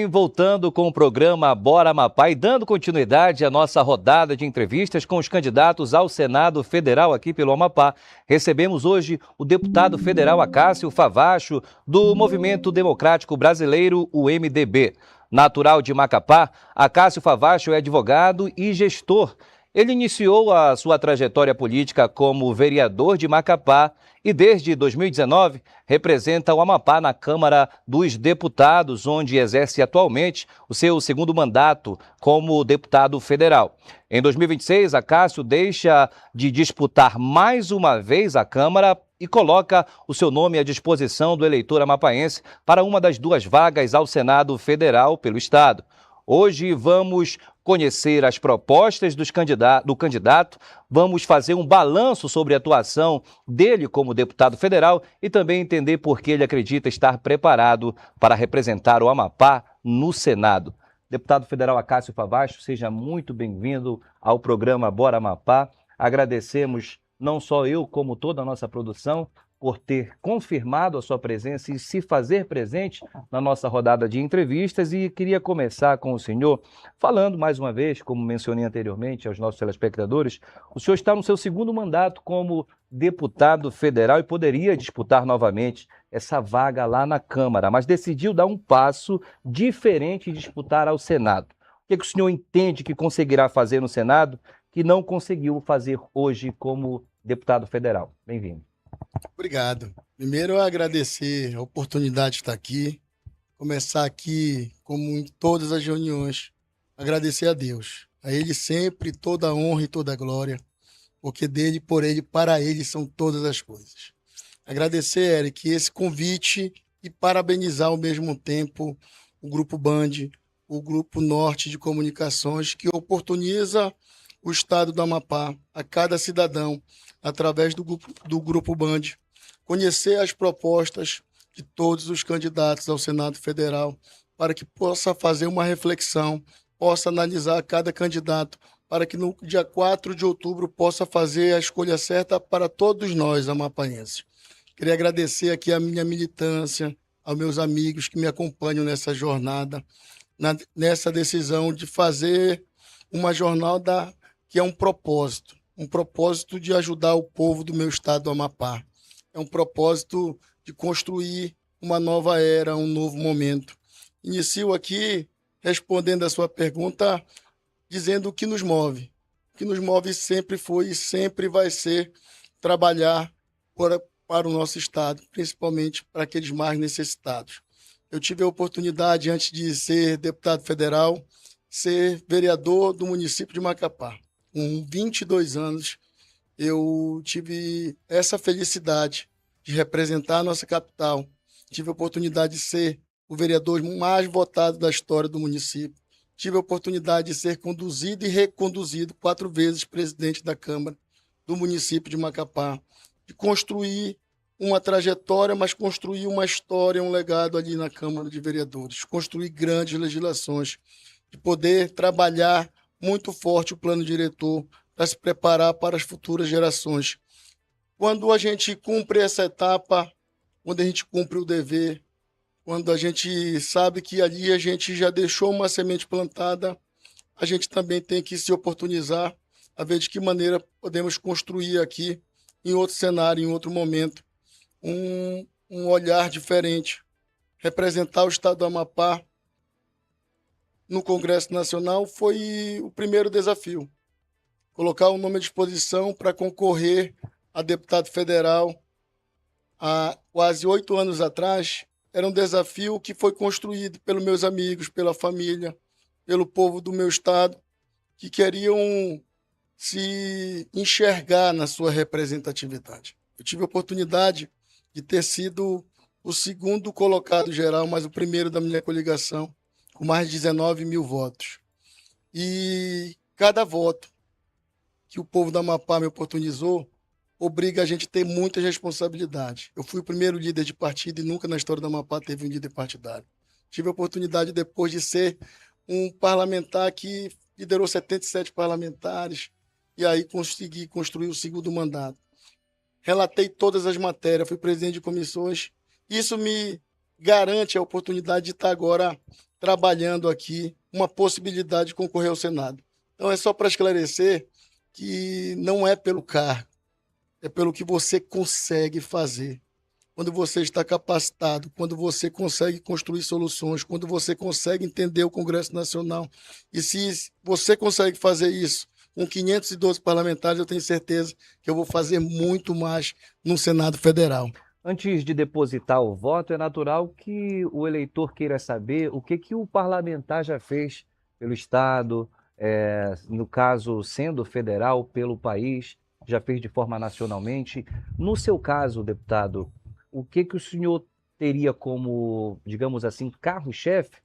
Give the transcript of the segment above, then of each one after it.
Voltando com o programa Bora Amapá e dando continuidade à nossa rodada de entrevistas com os candidatos ao Senado Federal aqui pelo Amapá, recebemos hoje o deputado federal Acácio Favacho, do Movimento Democrático Brasileiro, o MDB. Natural de Macapá, Acácio Favacho é advogado e gestor. Ele iniciou a sua trajetória política como vereador de Macapá e, desde 2019, representa o Amapá na Câmara dos Deputados, onde exerce atualmente o seu segundo mandato como deputado federal. Em 2026, Acácio deixa de disputar mais uma vez a Câmara e coloca o seu nome à disposição do eleitor amapaense para uma das duas vagas ao Senado Federal pelo Estado. Hoje vamos conhecer as propostas do candidato, vamos fazer um balanço sobre a atuação dele como deputado federal e também entender por que ele acredita estar preparado para representar o Amapá no Senado. Deputado federal Acácio Favacho, seja muito bem-vindo ao programa Bora Amapá. Agradecemos não só eu, como toda a nossa produção, por ter confirmado a sua presença e se fazer presente na nossa rodada de entrevistas. E queria começar com o senhor falando mais uma vez, como mencionei anteriormente aos nossos telespectadores, o senhor está no seu segundo mandato como deputado federal e poderia disputar novamente essa vaga lá na Câmara, mas decidiu dar um passo diferente e disputar ao Senado. O que o senhor entende que conseguirá fazer no Senado que não conseguiu fazer hoje como deputado federal? Bem-vindo. Obrigado. Primeiro, eu agradecer a oportunidade de estar aqui, começar aqui, como em todas as reuniões, agradecer a Deus. A Ele sempre toda a honra e toda a glória, porque dele, por Ele, para Ele são todas as coisas. Agradecer, Eric, esse convite e parabenizar ao mesmo tempo o Grupo Band, o Grupo Norte de Comunicações, que oportuniza o Estado do Amapá a cada cidadão, através do Grupo Band, conhecer as propostas de todos os candidatos ao Senado Federal, para que possa fazer uma reflexão, possa analisar cada candidato, para que no dia 4 de outubro possa fazer a escolha certa para todos nós, amapaenses. Queria agradecer aqui a minha militância, aos meus amigos que me acompanham nessa jornada, nessa decisão de fazer uma jornada que é um propósito de ajudar o povo do meu estado do Amapá. É um propósito de construir uma nova era, um novo momento. Inicio aqui respondendo a sua pergunta, dizendo o que nos move. O que nos move sempre foi e sempre vai ser trabalhar para o nosso estado, principalmente para aqueles mais necessitados. Eu tive a oportunidade, antes de ser deputado federal, ser vereador do município de Macapá. Com 22 anos, eu tive essa felicidade de representar a nossa capital. Tive a oportunidade de ser o vereador mais votado da história do município. Tive a oportunidade de ser conduzido e reconduzido 4 vezes presidente da Câmara do município de Macapá. De construir uma trajetória, mas construir uma história, um legado ali na Câmara de Vereadores. Construir grandes legislações. De poder trabalhar muito forte o plano diretor para se preparar para as futuras gerações. Quando a gente cumpre essa etapa, quando a gente cumpre o dever, quando a gente sabe que ali a gente já deixou uma semente plantada, a gente também tem que se oportunizar a ver de que maneira podemos construir aqui, em outro cenário, em outro momento, um olhar diferente, representar o estado do Amapá no Congresso Nacional foi o primeiro desafio. Colocar o nome à disposição para concorrer a deputado federal há quase 8 anos atrás era um desafio que foi construído pelos meus amigos, pela família, pelo povo do meu estado, que queriam se enxergar na sua representatividade. Eu tive a oportunidade de ter sido o segundo colocado geral, mas o primeiro da minha coligação, com mais de 19 mil votos. E cada voto que o povo da Amapá me oportunizou obriga a gente a ter muita responsabilidade. Eu fui o primeiro líder de partido e nunca na história da Amapá teve um líder partidário. Tive a oportunidade, depois de ser um parlamentar que liderou 77 parlamentares, e aí consegui construir o segundo mandato. Relatei todas as matérias, fui presidente de comissões. Isso me garante a oportunidade de estar agora trabalhando aqui uma possibilidade de concorrer ao Senado. Então é só para esclarecer que não é pelo cargo, é pelo que você consegue fazer. Quando você está capacitado, quando você consegue construir soluções, quando você consegue entender o Congresso Nacional. E se você consegue fazer isso com 512 parlamentares, eu tenho certeza que eu vou fazer muito mais no Senado Federal. Antes de depositar o voto, é natural que o eleitor queira saber o que o parlamentar já fez pelo Estado, no caso, sendo federal, pelo país, já fez de forma nacionalmente. No seu caso, deputado, o que o senhor teria como, digamos assim, carro-chefe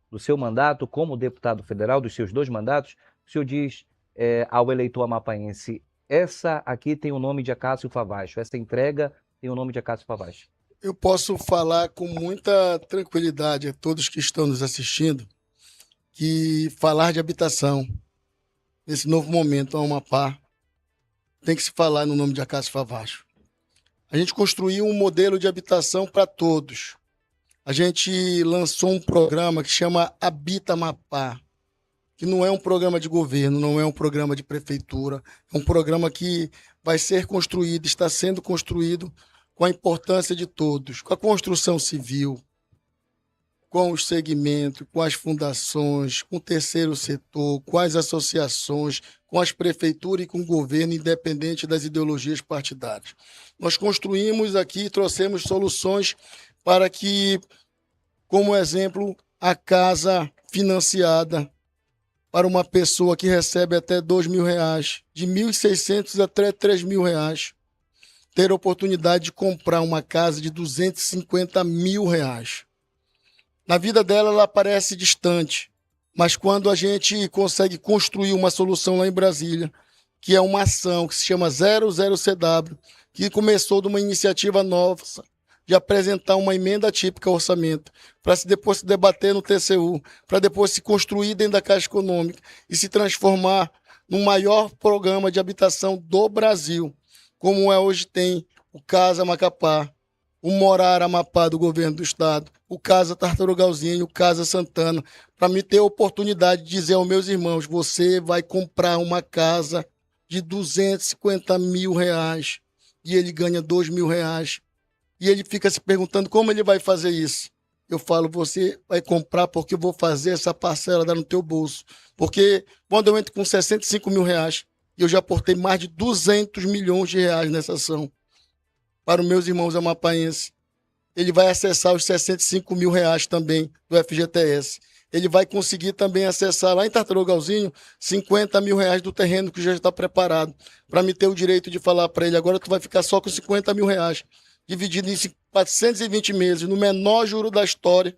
do seu mandato como deputado federal, dos seus 2 mandatos? O senhor diz ao eleitor amapaense, essa aqui tem o nome de Acácio Favacho, essa entrega tem o nome de Acácio Favacho. Eu posso falar com muita tranquilidade a todos que estão nos assistindo que falar de habitação nesse novo momento no Amapá tem que se falar no nome de Acácio Favacho. A gente construiu um modelo de habitação para todos. A gente lançou um programa que chama Habita Amapá, que não é um programa de governo, não é um programa de prefeitura, é um programa que vai ser construído, está sendo construído com a importância de todos, com a construção civil, com os segmentos, com as fundações, com o terceiro setor, com as associações, com as prefeituras e com o governo, independente das ideologias partidárias. Nós construímos aqui, trouxemos soluções para que, como exemplo, a casa financiada para uma pessoa que recebe até R$2.000, de R$1.600 até R$3.000, ter a oportunidade de comprar uma casa de R$250.000. Na vida dela, ela parece distante, mas quando a gente consegue construir uma solução lá em Brasília, que é uma ação que se chama 00CW, que começou de uma iniciativa nossa de apresentar uma emenda típica ao orçamento, para depois se debater no TCU, para depois se construir dentro da Caixa Econômica e se transformar no maior programa de habitação do Brasil, como hoje tem o Casa Macapá, o Morar Amapá do governo do estado, o Casa Tartarugalzinho, o Casa Santana, para me ter a oportunidade de dizer aos meus irmãos, você vai comprar uma casa de R$250.000 e ele ganha R$2.000. E ele fica se perguntando como ele vai fazer isso. Eu falo, você vai comprar porque eu vou fazer essa parcela dar no teu bolso. Porque quando eu entro com R$65.000, eu já aportei mais de R$200 milhões nessa ação para os meus irmãos amapaenses. Ele vai acessar os R$65.000 também do FGTS. Ele vai conseguir também acessar lá em Tartarugalzinho R$50.000 do terreno que já está preparado, para me ter o direito de falar para ele, agora tu vai ficar só com R$50.000, dividido em 420 meses, no menor juro da história,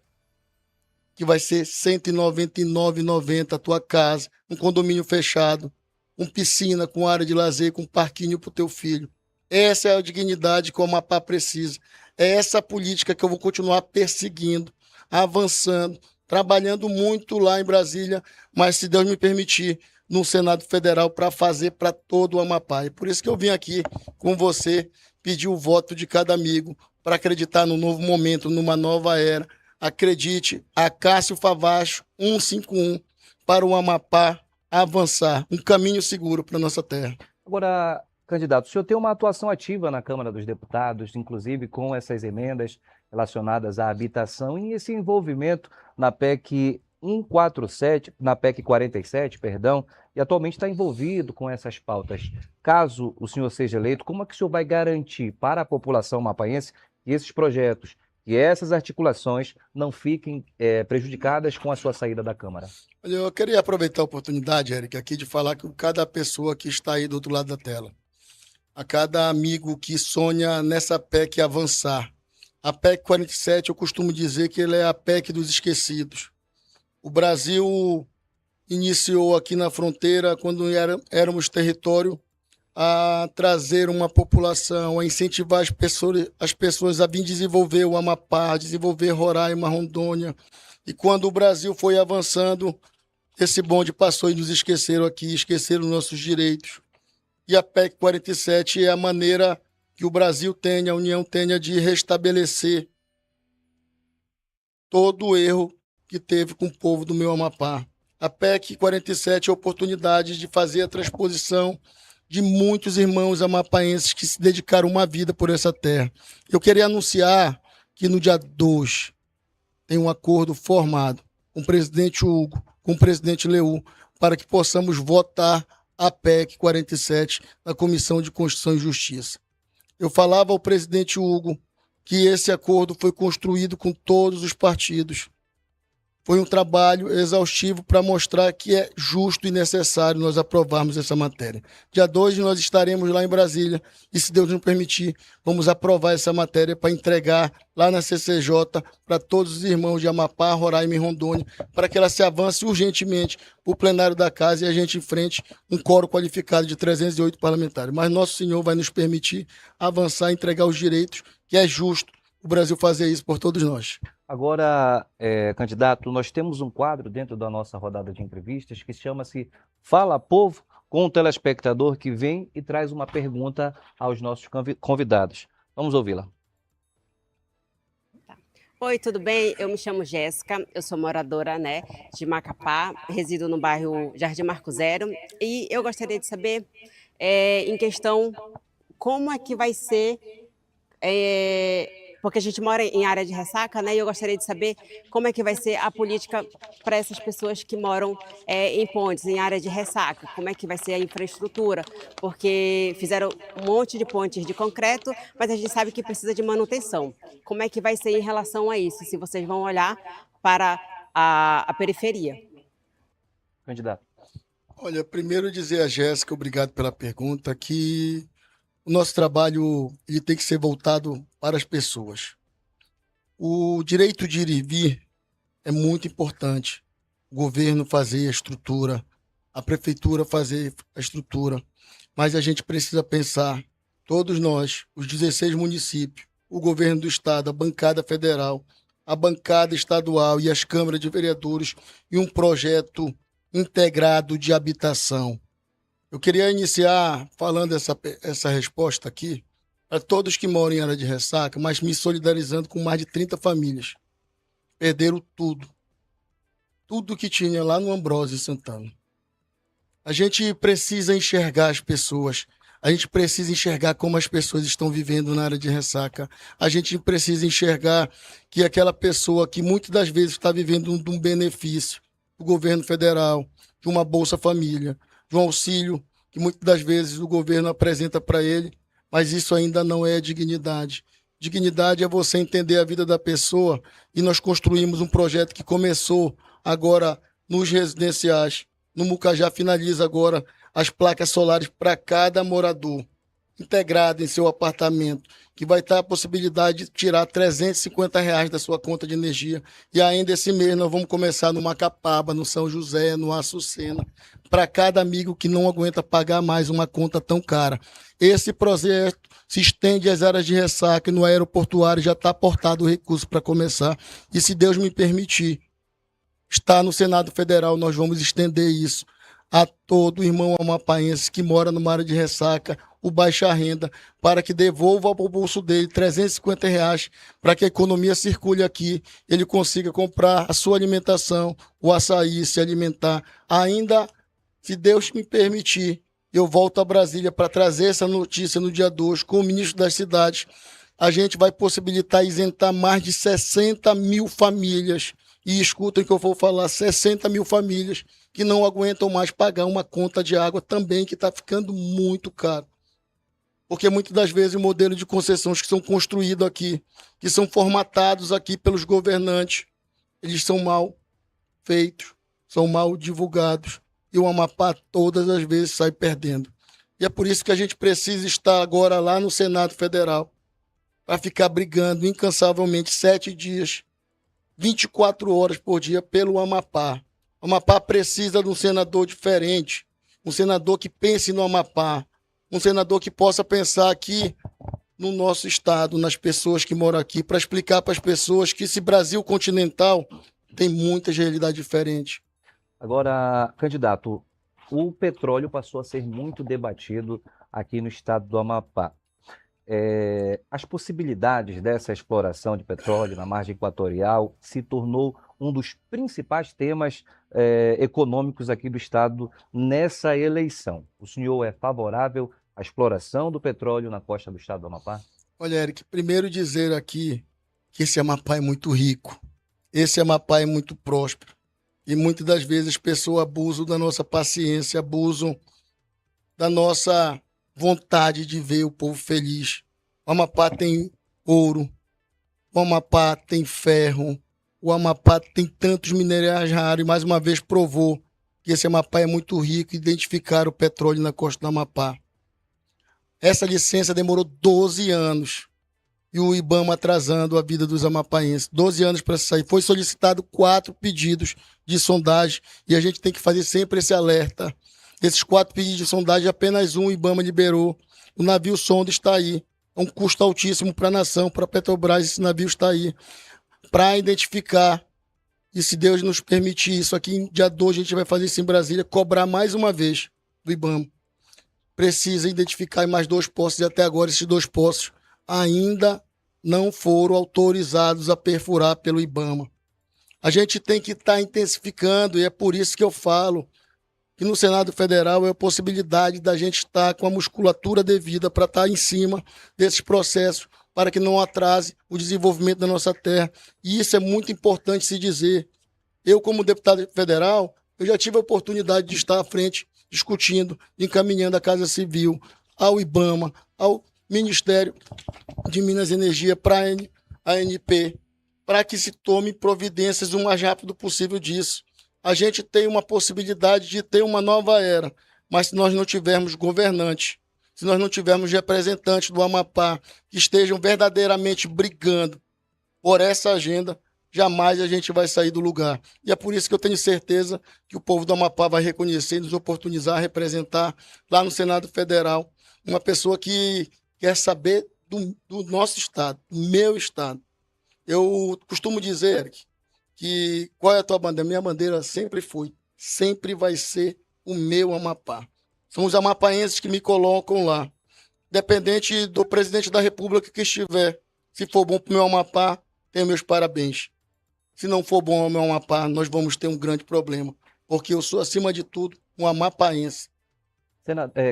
que vai ser R$199,90 a tua casa, um condomínio fechado, com piscina, com área de lazer, com parquinho para o teu filho. Essa é a dignidade que o Amapá precisa. É essa política que eu vou continuar perseguindo, avançando, trabalhando muito lá em Brasília, mas se Deus me permitir, no Senado Federal, para fazer para todo o Amapá. E por isso que eu vim aqui com você pedir o voto de cada amigo para acreditar no novo momento, numa nova era. Acredite, Acácio Favacho 151 para o Amapá avançar, um caminho seguro para a nossa terra. Agora, candidato, o senhor tem uma atuação ativa na Câmara dos Deputados, inclusive com essas emendas relacionadas à habitação e esse envolvimento na PEC 147, na PEC 47, perdão, e atualmente está envolvido com essas pautas. Caso o senhor seja eleito, como é que o senhor vai garantir para a população mapaense que esses projetos, que essas articulações não fiquem prejudicadas com a sua saída da Câmara? Olha, eu queria aproveitar a oportunidade, Eric, aqui de falar com cada pessoa que está aí do outro lado da tela, a cada amigo que sonha nessa PEC avançar. A PEC 47, eu costumo dizer que ela é a PEC dos esquecidos. O Brasil iniciou aqui na fronteira, quando éramos território, a trazer uma população, a incentivar as pessoas a vir desenvolver o Amapá, desenvolver Roraima, Rondônia. E quando o Brasil foi avançando, esse bonde passou e nos esqueceram aqui, esqueceram nossos direitos. E a PEC 47 é a maneira que o Brasil tenha, a União tenha de restabelecer todo o erro que teve com o povo do meu Amapá. A PEC 47 é a oportunidade de fazer a transposição de muitos irmãos amapaenses que se dedicaram uma vida por essa terra. Eu queria anunciar que no dia 2 tem um acordo formado com o presidente Hugo, com o presidente Leu, para que possamos votar a PEC 47 na Comissão de Constituição e Justiça. Eu falava ao presidente Hugo que esse acordo foi construído com todos os partidos. Foi um trabalho exaustivo para mostrar que é justo e necessário nós aprovarmos essa matéria. Dia 2 nós estaremos lá em Brasília e, se Deus nos permitir, vamos aprovar essa matéria para entregar lá na CCJ para todos os irmãos de Amapá, Roraima e Rondônia, para que ela se avance urgentemente para o plenário da casa e a gente enfrente um quórum qualificado de 308 parlamentares. Mas Nosso Senhor vai nos permitir avançar e entregar os direitos, que é justo o Brasil fazer isso por todos nós. Agora, candidato, nós temos um quadro dentro da nossa rodada de entrevistas que chama-se Fala Povo, com um telespectador que vem e traz uma pergunta aos nossos convidados. Vamos ouvi-la. Oi, tudo bem? Eu me chamo Jéssica, eu sou moradora, de Macapá, resido no bairro Jardim Marco Zero, e eu gostaria de saber, em questão, como é que vai ser, porque a gente mora em área de ressaca, e eu gostaria de saber como é que vai ser a política para essas pessoas que moram em pontes, em área de ressaca, como é que vai ser a infraestrutura, porque fizeram um monte de pontes de concreto, mas a gente sabe que precisa de manutenção. Como é que vai ser em relação a isso, se vocês vão olhar para a periferia? Candidato. Olha, primeiro dizer a Jéssica, obrigado pela pergunta, que o nosso trabalho ele tem que ser voltado para as pessoas. O direito de ir e vir é muito importante. O governo fazer a estrutura, a prefeitura fazer a estrutura, mas a gente precisa pensar, todos nós, os 16 municípios, o governo do estado, a bancada federal, a bancada estadual e as câmaras de vereadores, em um projeto integrado de habitação. Eu queria iniciar falando essa resposta aqui para todos que moram em área de ressaca, mas me solidarizando com mais de 30 famílias. Perderam tudo. Tudo que tinha lá no Ambrósio Santana. A gente precisa enxergar as pessoas. A gente precisa enxergar como as pessoas estão vivendo na área de ressaca. A gente precisa enxergar que aquela pessoa que muitas das vezes está vivendo de um benefício do governo federal, de uma Bolsa Família, de um auxílio que muitas das vezes o governo apresenta para ele, mas isso ainda não é dignidade. Dignidade é você entender a vida da pessoa, e nós construímos um projeto que começou agora nos residenciais. No Mucajá finaliza agora as placas solares para cada morador, integrado em seu apartamento, que vai ter a possibilidade de tirar R$ 350 da sua conta de energia. E ainda esse mês nós vamos começar no Macapaba, no São José, no Açucena, para cada amigo que não aguenta pagar mais uma conta tão cara. Esse projeto se estende às áreas de ressaca, e no aeroportuário já está aportado o recurso para começar. E se Deus me permitir, está no Senado Federal, nós vamos estender isso a todo irmão amapaense que mora numa área de ressaca, o baixa renda, para que devolva ao bolso dele R$ 350, para que a economia circule aqui, ele consiga comprar a sua alimentação, o açaí, se alimentar. Ainda, se Deus me permitir, eu volto a Brasília para trazer essa notícia no dia 2 com o ministro das cidades. A gente vai possibilitar isentar mais de 60 mil famílias. E escutem o que eu vou falar, 60 mil famílias que não aguentam mais pagar uma conta de água também, que está ficando muito caro. Porque muitas das vezes o modelo de concessões que são construídos aqui, que são formatados aqui pelos governantes, eles são mal feitos, são mal divulgados, e o Amapá todas as vezes sai perdendo. E é por isso que a gente precisa estar agora lá no Senado Federal, para ficar brigando incansavelmente 7 dias, 24 horas por dia pelo Amapá. O Amapá precisa de um senador diferente, um senador que pense no Amapá, um senador que possa pensar aqui no nosso estado, nas pessoas que moram aqui, para explicar para as pessoas que esse Brasil continental tem muitas realidades diferentes. Agora, candidato, o petróleo passou a ser muito debatido aqui no estado do Amapá. as possibilidades dessa exploração de petróleo na margem equatorial se tornou um dos principais temas econômicos aqui do Estado nessa eleição. O senhor é favorável à exploração do petróleo na costa do Estado do Amapá? Olha, Eric, primeiro dizer aqui que esse Amapá é muito rico, esse Amapá é muito próspero. E muitas das vezes as pessoas abusam da nossa paciência, abusam da nossa vontade de ver o povo feliz. O Amapá tem ouro, o Amapá tem ferro, o Amapá tem tantos minerais raros e mais uma vez provou que esse Amapá é muito rico e identificaram o petróleo na costa do Amapá. Essa licença demorou 12 anos e o IBAMA atrasando a vida dos amapaenses. 12 anos para sair. Foi solicitado 4 pedidos de sondagem e a gente tem que fazer sempre esse alerta. Esses 4 pedidos de sondagem, apenas um o IBAMA liberou. O navio sonda está aí. É um custo altíssimo para a nação, para a Petrobras, esse navio está aí. Para identificar, e se Deus nos permitir isso aqui, em dia 2 a gente vai fazer isso em Brasília, cobrar mais uma vez do IBAMA. Precisa identificar mais 2 poços e até agora esses 2 poços ainda não foram autorizados a perfurar pelo IBAMA. A gente tem que estar intensificando e é por isso que eu falo que no Senado Federal é a possibilidade da gente estar com a musculatura devida para estar em cima desses processos, para que não atrase o desenvolvimento da nossa terra. E isso é muito importante se dizer. Eu, como deputado federal, eu já tive a oportunidade de estar à frente, discutindo, encaminhando a Casa Civil, ao IBAMA, ao Ministério de Minas e Energia, para a ANP, para que se tome providências o mais rápido possível disso. A gente tem uma possibilidade de ter uma nova era, mas se nós não tivermos governantes, se nós não tivermos representantes do Amapá que estejam verdadeiramente brigando por essa agenda, jamais a gente vai sair do lugar. E é por isso que eu tenho certeza que o povo do Amapá vai reconhecer, nos oportunizar, representar lá no Senado Federal uma pessoa que quer saber do nosso estado, do meu estado. Eu costumo dizer, Eric, que qual é a tua bandeira? Minha bandeira sempre foi, sempre vai ser o meu Amapá. São os amapaenses que me colocam lá. Dependente do presidente da República que estiver. Se for bom para o meu Amapá, tenho meus parabéns. Se não for bom ao meu Amapá, nós vamos ter um grande problema. Porque eu sou, acima de tudo, um amapaense.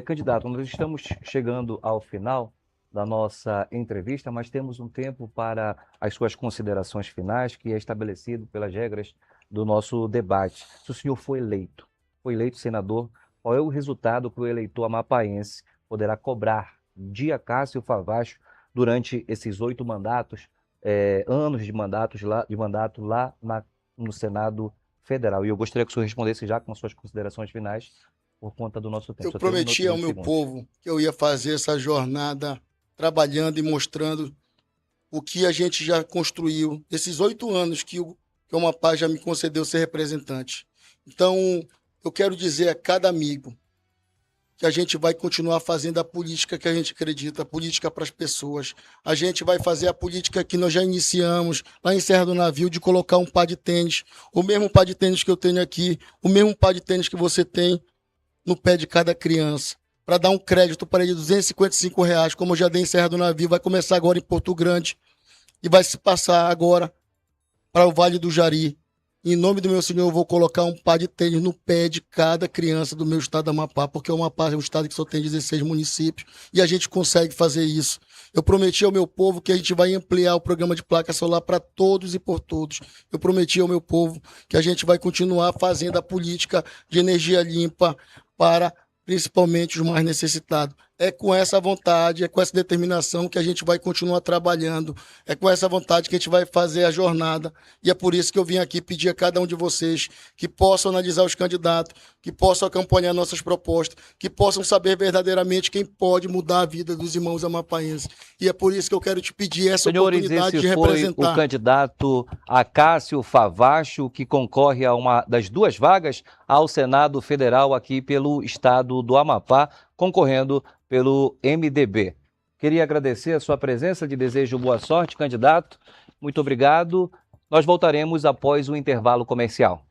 Candidato, nós estamos chegando ao final da nossa entrevista, mas temos um tempo para as suas considerações finais, que é estabelecido pelas regras do nosso debate. Se o senhor foi eleito senador, qual é o resultado que o eleitor amapaense poderá cobrar de Acácio Favacho durante esses 8 mandatos, anos de mandato lá no Senado Federal? E eu gostaria que o senhor respondesse já com suas considerações finais, por conta do nosso tempo. Eu prometi ao meu povo que eu ia fazer essa jornada trabalhando e mostrando o que a gente já construiu esses 8 anos que o Amapá já me concedeu ser representante. Então, eu quero dizer a cada amigo que a gente vai continuar fazendo a política que a gente acredita, a política para as pessoas. A gente vai fazer a política que nós já iniciamos lá em Serra do Navio, de colocar um par de tênis, o mesmo par de tênis que eu tenho aqui, o mesmo par de tênis que você tem no pé de cada criança, para dar um crédito para ele de R$255, como eu já dei em Serra do Navio, vai começar agora em Porto Grande e vai se passar agora para o Vale do Jari. Em nome do meu Senhor, eu vou colocar um par de tênis no pé de cada criança do meu estado do Amapá, porque o Amapá é um estado que só tem 16 municípios e a gente consegue fazer isso. Eu prometi ao meu povo que a gente vai ampliar o programa de placa solar para todos e por todos. Eu prometi ao meu povo que a gente vai continuar fazendo a política de energia limpa para principalmente os mais necessitados. É com essa vontade, é com essa determinação que a gente vai continuar trabalhando, é com essa vontade que a gente vai fazer a jornada, e é por isso que eu vim aqui pedir a cada um de vocês que possam analisar os candidatos, que possam acompanhar nossas propostas, que possam saber verdadeiramente quem pode mudar a vida dos irmãos amapaenses. E é por isso que eu quero te pedir essa oportunidade de representar. Foi o candidato Acácio Favacho, que concorre a uma das 2 vagas ao Senado Federal aqui pelo estado do Amapá, concorrendo pelo MDB. Queria agradecer a sua presença, de desejo boa sorte, candidato. Muito obrigado. Nós voltaremos após o intervalo comercial.